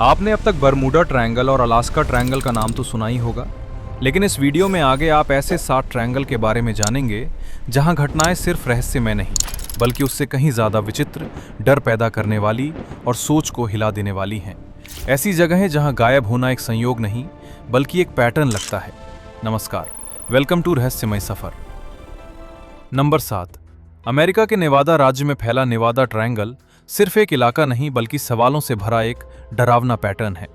आपने अब तक बरमूडा ट्रायंगल और अलास्का ट्रायंगल का नाम तो सुना ही होगा, लेकिन इस वीडियो में आगे आप ऐसे 7 ट्रायंगल के बारे में जानेंगे जहां घटनाएं सिर्फ रहस्यमय नहीं बल्कि उससे कहीं ज़्यादा विचित्र, डर पैदा करने वाली और सोच को हिला देने वाली हैं। ऐसी जगहें जहां गायब होना एक संयोग नहीं बल्कि एक पैटर्न लगता है। नमस्कार, वेलकम टू रहस्यमय सफ़र। नंबर 7, अमेरिका के नेवादा राज्य में फैला नेवादा ट्रायंगल सिर्फ एक इलाका नहीं बल्कि सवालों से भरा एक डरावना पैटर्न है।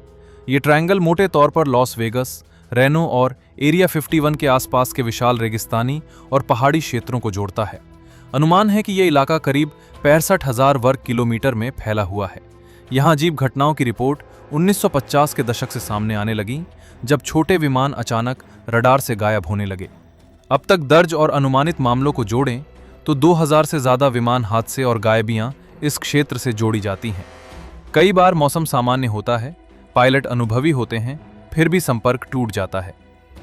ये ट्रायंगल मोटे तौर पर लॉस वेगस, रेनो और एरिया 51 के आसपास के विशाल रेगिस्तानी और पहाड़ी क्षेत्रों को जोड़ता है। अनुमान है कि यह इलाका करीब 65,000 वर्ग किलोमीटर में फैला हुआ है। यहाँ अजीब घटनाओं की रिपोर्ट 1950 के दशक से सामने आने लगी, जब छोटे विमान अचानक रडार से गायब होने लगे। अब तक दर्ज और अनुमानित मामलों को जोड़ें तो 2000 से ज़्यादा विमान हादसे और गायबियाँ इस क्षेत्र से जोड़ी जाती हैं। कई बार मौसम सामान्य होता है, पायलट अनुभवी होते हैं, फिर भी संपर्क टूट जाता है।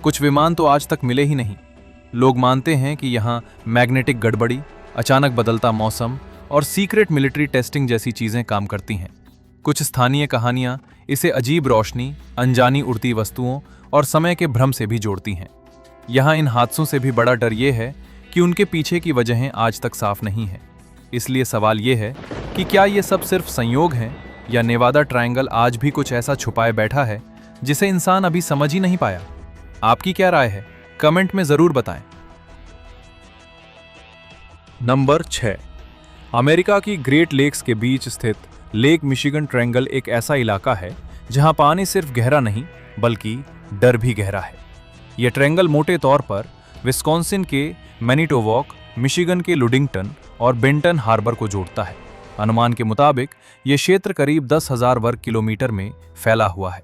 कुछ विमान तो आज तक मिले ही नहीं। लोग मानते हैं कि यहाँ मैग्नेटिक गड़बड़ी, अचानक बदलता मौसम और सीक्रेट मिलिट्री टेस्टिंग जैसी चीज़ें काम करती हैं। कुछ स्थानीय कहानियाँ इसे अजीब रोशनी, अनजानी उड़ती वस्तुओं और समय के भ्रम से भी जोड़ती हैं। यहाँ इन हादसों से भी बड़ा डर ये है कि उनके पीछे की वजहें आज तक साफ नहीं हैं। इसलिए सवाल ये है कि क्या ये सब सिर्फ संयोग हैं या नेवादा ट्रायंगल आज भी कुछ ऐसा छुपाए बैठा है जिसे इंसान अभी समझ ही नहीं पाया। आपकी क्या राय है, कमेंट में जरूर बताएं। नंबर 6, अमेरिका की ग्रेट लेक्स के बीच स्थित लेक मिशिगन ट्रायंगल एक ऐसा इलाका है जहां पानी सिर्फ गहरा नहीं बल्कि डर भी गहरा है। यह ट्रायंगल मोटे तौर पर विस्कॉन्सिन के मैनिटोवॉक, मिशिगन के लुडिंगटन और बेंटन हार्बर को जोड़ता है। अनुमान के मुताबिक यह क्षेत्र करीब 10,000 वर्ग किलोमीटर में फैला हुआ है।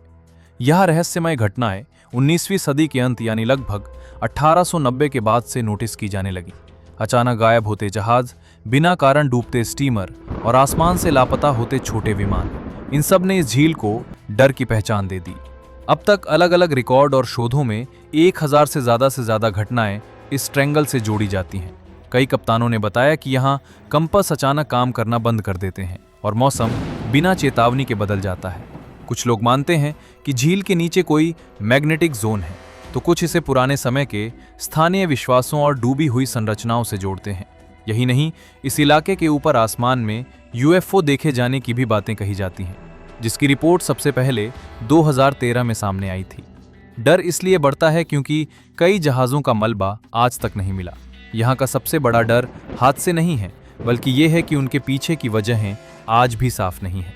यह रहस्यमय घटनाएं 19वीं सदी के अंत यानी लगभग 1890 के बाद से नोटिस की जाने लगी। अचानक गायब होते जहाज, बिना कारण डूबते स्टीमर और आसमान से लापता होते छोटे विमान, इन सब ने इस झील को डर की पहचान दे दी। अब तक अलग अलग रिकॉर्ड और शोधों में 1000 से ज़्यादा घटनाएं इस ट्रायंगल से जोड़ी जाती हैं। कई कप्तानों ने बताया कि यहाँ कंपास अचानक काम करना बंद कर देते हैं और मौसम बिना चेतावनी के बदल जाता है। कुछ लोग मानते हैं कि झील के नीचे कोई मैग्नेटिक जोन है, तो कुछ इसे पुराने समय के स्थानीय विश्वासों और डूबी हुई संरचनाओं से जोड़ते हैं। यही नहीं, इस इलाके के ऊपर आसमान में यूएफओ देखे जाने की भी बातें कही जाती हैं, जिसकी रिपोर्ट सबसे पहले 2013 में सामने आई थी। डर इसलिए बढ़ता है क्योंकि कई जहाज़ों का मलबा आज तक नहीं मिला। यहाँ का सबसे बड़ा डर हादसे नहीं है बल्कि ये है कि उनके पीछे की वजहें आज भी साफ नहीं है।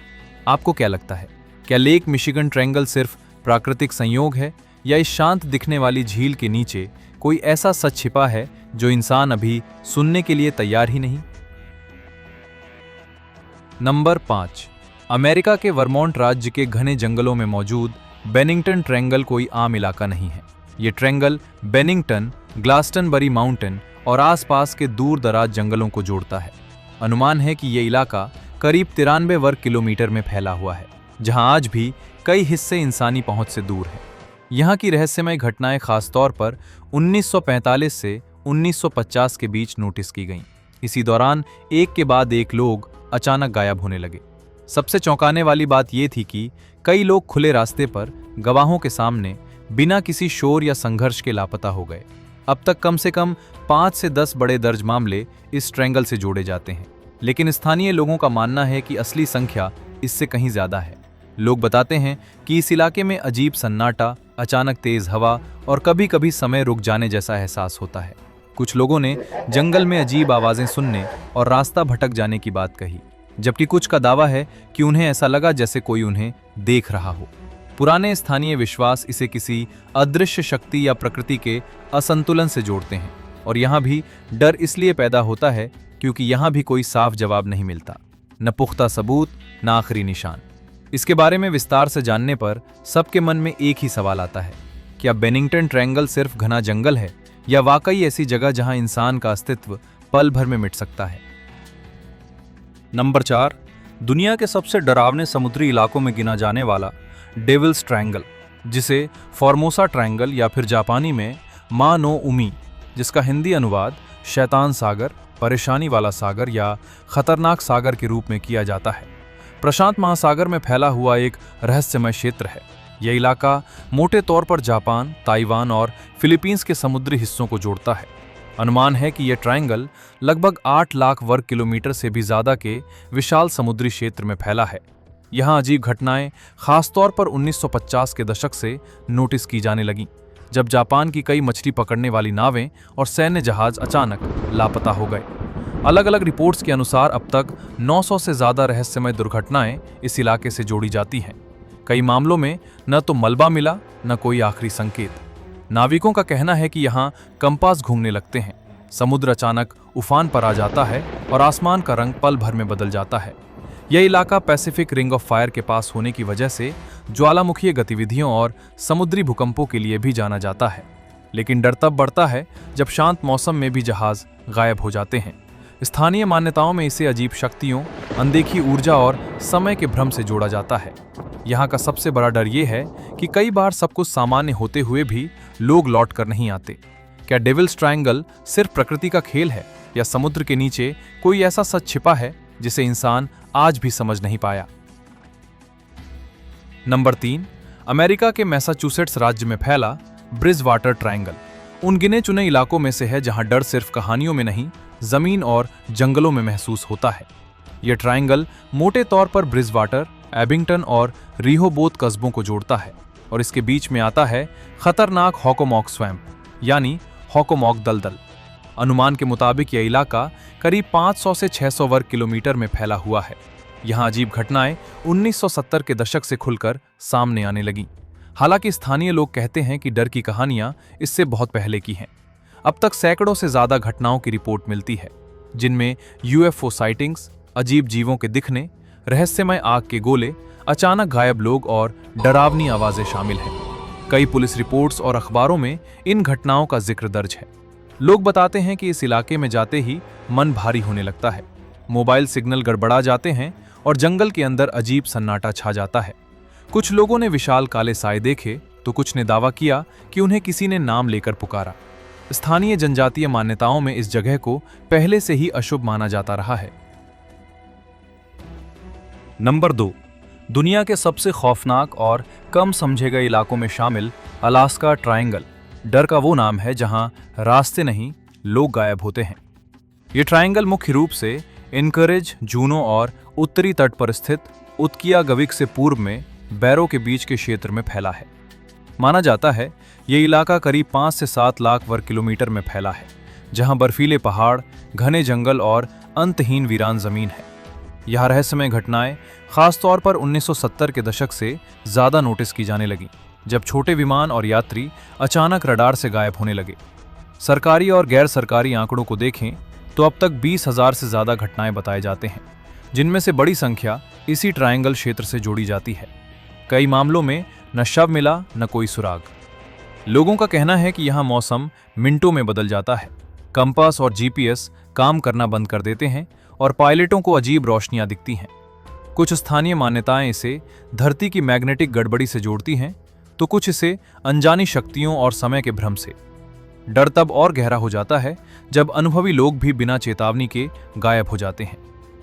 आपको क्या लगता है, क्या लेक मिशिगन ट्रायंगल सिर्फ प्राकृतिक संयोग है या इस शांत दिखने वाली झील के नीचे कोई ऐसा सच छिपा है जो इंसान अभी सुनने के लिए तैयार ही नहीं? नंबर 5, अमेरिका के वर्मोंट राज्य के घने जंगलों में मौजूद बेनिंगटन ट्रायंगल कोई आम इलाका नहीं है। ये ट्रायंगल बेनिंगटन, ग्लास्टनबरी माउंटेन और आसपास के दूर दराज जंगलों को जोड़ता है। अनुमान है कि ये इलाका करीब 93 वर्ग किलोमीटर में फैला हुआ है, जहां आज भी कई हिस्से इंसानी पहुंच से दूर हैं। यहाँ की रहस्यमय घटनाएं खासतौर पर 1945 से 1950 के बीच नोटिस की गईं। इसी दौरान एक के बाद एक लोग अचानक गायब होने लगे। सबसे चौंकाने वाली बात यह थी कि कई लोग खुले रास्ते पर गवाहों के सामने बिना किसी शोर या संघर्ष के लापता हो गए। अब तक कम से कम 5 से 10 बड़े दर्ज मामले इस ट्रायंगल से जोड़े जाते हैं, लेकिन स्थानीय लोगों का मानना है कि असली संख्या इससे कहीं ज्यादा है। लोग बताते हैं कि इस इलाके में अजीब सन्नाटा, अचानक तेज हवा और कभी कभी समय रुक जाने जैसा एहसास होता है। कुछ लोगों ने जंगल में अजीब आवाजें सुनने और रास्ता भटक जाने की बात कही, जबकि कुछ का दावा है कि उन्हें ऐसा लगा जैसे कोई उन्हें देख रहा हो। पुराने स्थानीय विश्वास इसे किसी अदृश्य शक्ति या प्रकृति के असंतुलन से जोड़ते हैं, और यहाँ भी डर इसलिए पैदा होता है क्योंकि यहाँ भी कोई साफ जवाब नहीं मिलता, न पुख्ता सबूत, न आखिरी निशान। इसके बारे में विस्तार से जानने पर सबके मन में एक ही सवाल आता है, क्या बेनिंगटन ट्रायंगल सिर्फ घना जंगल है या वाकई ऐसी जगह जहां इंसान का अस्तित्व पल भर में मिट सकता है? नंबर 4, दुनिया के सबसे डरावने समुद्री इलाकों में गिना जाने वाला डेविल्स ट्रायंगल, जिसे फॉर्मोसा ट्रायंगल या फिर जापानी में मा नो उमी, जिसका हिंदी अनुवाद शैतान सागर, परेशानी वाला सागर या खतरनाक सागर के रूप में किया जाता है। प्रशांत महासागर में फैला हुआ एक रहस्यमय क्षेत्र है। यह इलाका मोटे तौर पर जापान, ताइवान और फिलीपींस के समुद्री हिस्सों को जोड़ता है। अनुमान है कि यह ट्रायंगल लगभग 8 लाख वर्ग किलोमीटर से भी ज्यादा के विशाल समुद्री क्षेत्र में फैला है। यहाँ अजीब घटनाएं खासतौर पर 1950 के दशक से नोटिस की जाने लगीं, जब जापान की कई मछली पकड़ने वाली नावें और सैन्य जहाज अचानक लापता हो गए। अलग अलग रिपोर्ट्स के अनुसार अब तक 900 से ज्यादा रहस्यमय दुर्घटनाएं इस इलाके से जोड़ी जाती हैं। कई मामलों में न तो मलबा मिला, न कोई आखिरी संकेत। नाविकों का कहना है कि यहाँ कंपास घूमने लगते हैं, समुद्र अचानक उफान पर आ जाता है और आसमान का रंग पल भर में बदल जाता है। यह इलाका पैसिफिक रिंग ऑफ फायर के पास होने की वजह से ज्वालामुखीय गतिविधियों और समुद्री भूकंपों के लिए भी जाना जाता है। लेकिन डर तब बढ़ता है जब शांत मौसम में भी जहाज गायब हो जाते हैं। स्थानीय मान्यताओं में इसे अजीब शक्तियों, अनदेखी ऊर्जा और समय के भ्रम से जोड़ा जाता है। यहाँ का सबसे बड़ा डर यह है कि कई बार सब कुछ सामान्य होते हुए भी लोग लौट कर नहीं आते। क्या डेविल्स ट्रायंगल सिर्फ प्रकृति का खेल है, या समुद्र के नीचे कोई ऐसा सच छिपा है जिसे इंसान आज भी समझ नहीं पाया? नंबर 3, अमेरिका के मैसाचुसेट्स राज्य में फैला ब्रिजवाटर ट्रायंगल उन गिने चुने इलाकों में से है जहां डर सिर्फ कहानियों में नहीं, जमीन और जंगलों में महसूस होता है। यह ट्रायंगल मोटे तौर पर ब्रिजवाटर, एबिंगटन और रिहोबोथ कस्बों को जोड़ता है और इसके बीच में आता है खतरनाक हॉकोमॉक स्वैम्प, यानी हॉकोमॉक दलदल। अनुमान के मुताबिक यह इलाका करीब 500 से 600 वर्ग किलोमीटर में फैला हुआ है। यहाँ अजीब घटनाएं 1970 के दशक से खुलकर सामने आने लगीं। हालांकि स्थानीय लोग कहते हैं कि डर की कहानियां इससे बहुत पहले की हैं। अब तक सैकड़ों से ज्यादा घटनाओं की रिपोर्ट मिलती है, जिनमें यूएफओ साइटिंग्स, अजीब जीवों के दिखने, रहस्यमय आग के गोले, अचानक गायब लोग और डरावनी आवाजें शामिल हैं। कई पुलिस रिपोर्ट्स और अखबारों में इन घटनाओं का जिक्र दर्ज है। लोग बताते हैं कि इस इलाके में जाते ही मन भारी होने लगता है, मोबाइल सिग्नल गड़बड़ा जाते हैं और जंगल के अंदर अजीब सन्नाटा छा जाता है। कुछ लोगों ने विशाल काले साए देखे तो कुछ ने दावा किया कि उन्हें किसी ने नाम लेकर पुकारा। स्थानीय जनजातीय मान्यताओं में इस जगह को पहले से ही अशुभ माना जाता रहा है। नंबर 2, दुनिया के सबसे खौफनाक और कम समझे गए इलाकों में शामिल अलास्का ट्रायंगल। डर का वो नाम है जहां रास्ते नहीं, लोग गायब होते हैं। ये ट्रायंगल मुख्य रूप से एनकरेज, जूनो और उत्तरी तट पर स्थित उत्कियागविक से पूर्व में बैरो के बीच के क्षेत्र में फैला है। माना जाता है ये इलाका करीब 5 से 7 लाख वर्ग किलोमीटर में फैला है, जहां बर्फीले पहाड़, घने जंगल और अंतहीन वीरान जमीन है। यह रहस्यमय घटनाएं खासतौर पर 1970 के दशक से ज्यादा नोटिस की जाने लगी, जब छोटे विमान और यात्री अचानक रडार से गायब होने लगे। सरकारी और गैर सरकारी आंकड़ों को देखें तो अब तक 20,000 से ज्यादा घटनाएं बताए जाते हैं, जिनमें से बड़ी संख्या इसी ट्रायंगल क्षेत्र से जोड़ी जाती है। कई मामलों में न शव मिला, न कोई सुराग। लोगों का कहना है कि यहाँ मौसम मिनटों में बदल जाता है, कंपास और जीपीएस काम करना बंद कर देते हैं और पायलटों को अजीब रोशनियां दिखती हैं। कुछ स्थानीय मान्यताएं इसे धरती की मैग्नेटिक गड़बड़ी से जोड़ती हैं, तो कुछ इसे अनजानी शक्तियों और समय के भ्रम से। डर तब और गहरा हो जाता है जब अनुभवी लोग भी बिना चेतावनी के गायब हो जाते हैं,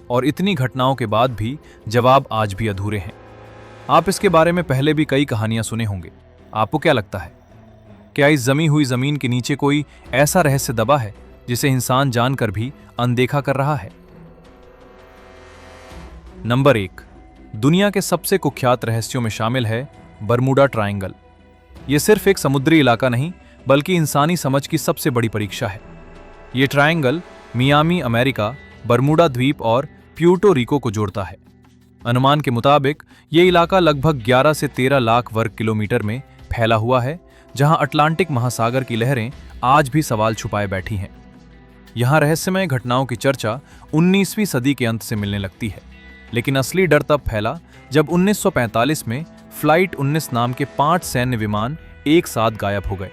और इतनी घटनाओं के बाद भी जवाब आज भी अधूरे हैं। आप इसके बारे में पहले भी कई कहानियां सुने होंगे। आपको क्या लगता है, क्या इस जमी हुई जमीन के नीचे कोई ऐसा रहस्य दबा है जिसे इंसान जानकर भी अनदेखा कर रहा है? नंबर 1, दुनिया के सबसे कुख्यात रहस्यों में शामिल है बरमूडा ट्रायंगल। यह सिर्फ एक समुद्री इलाका नहीं, बल्कि इंसानी समझ की सबसे बड़ी परीक्षा है। यह ट्रायंगल मियामी, अमेरिका, बरमूडा द्वीप और प्यूर्टो रिको को जोड़ता है। अनुमान के मुताबिक यह इलाका लगभग 11 से 13 लाख वर्ग किलोमीटर में फैला हुआ है, जहां अटलांटिक महासागर की लहरें आज भी सवाल छुपाए बैठी हैं। यहां रहस्यमय घटनाओं की चर्चा 19वीं सदी के अंत से मिलने लगती है, लेकिन असली डर तब फैला जब 1945 में फ्लाइट 19 नाम के 5 सैन्य विमान एक साथ गायब हो गए।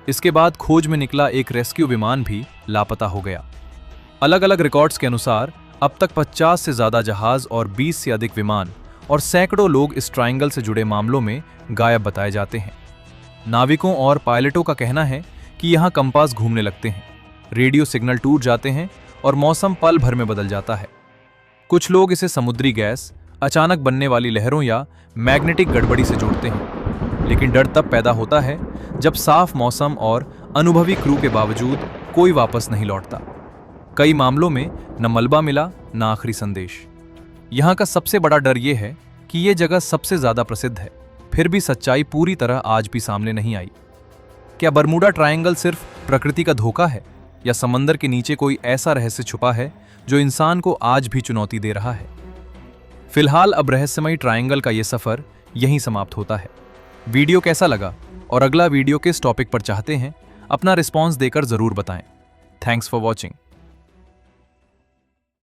इसके बाद खोज में निकला एक रेस्क्यू विमान भी लापता हो गया। अलग अलग रिकॉर्ड्स के अनुसार अब तक 50 से ज्यादा जहाज और 20 से अधिक विमान और सैकड़ों लोग इस ट्रायंगल से जुड़े मामलों में गायब बताए जाते हैं। नाविकों और पायलटों का कहना है कि यहाँ कंपास घूमने लगते हैं, रेडियो सिग्नल टूट जाते हैं और मौसम पल भर में बदल जाता है। कुछ लोग इसे समुद्री गैस, अचानक बनने वाली लहरों या मैग्नेटिक गड़बड़ी से जोड़ते हैं। लेकिन डर तब पैदा होता है जब साफ मौसम और अनुभवी क्रू के बावजूद कोई वापस नहीं लौटता। कई मामलों में न मलबा मिला न आखिरी संदेश। यहाँ का सबसे बड़ा डर यह है कि ये जगह सबसे ज्यादा प्रसिद्ध है, फिर भी सच्चाई पूरी तरह आज भी सामने नहीं आई। क्या बरमूडा ट्रायंगल सिर्फ प्रकृति का धोखा है, या समंदर के नीचे कोई ऐसा रहस्य छुपा है जो इंसान को आज भी चुनौती दे रहा है? फिलहाल अब रहस्यमयी ट्रायंगल का यह सफर यहीं समाप्त होता है। वीडियो कैसा लगा और अगला वीडियो किस टॉपिक पर चाहते हैं, अपना रिस्पॉन्स देकर जरूर बताएं। Thanks for watching.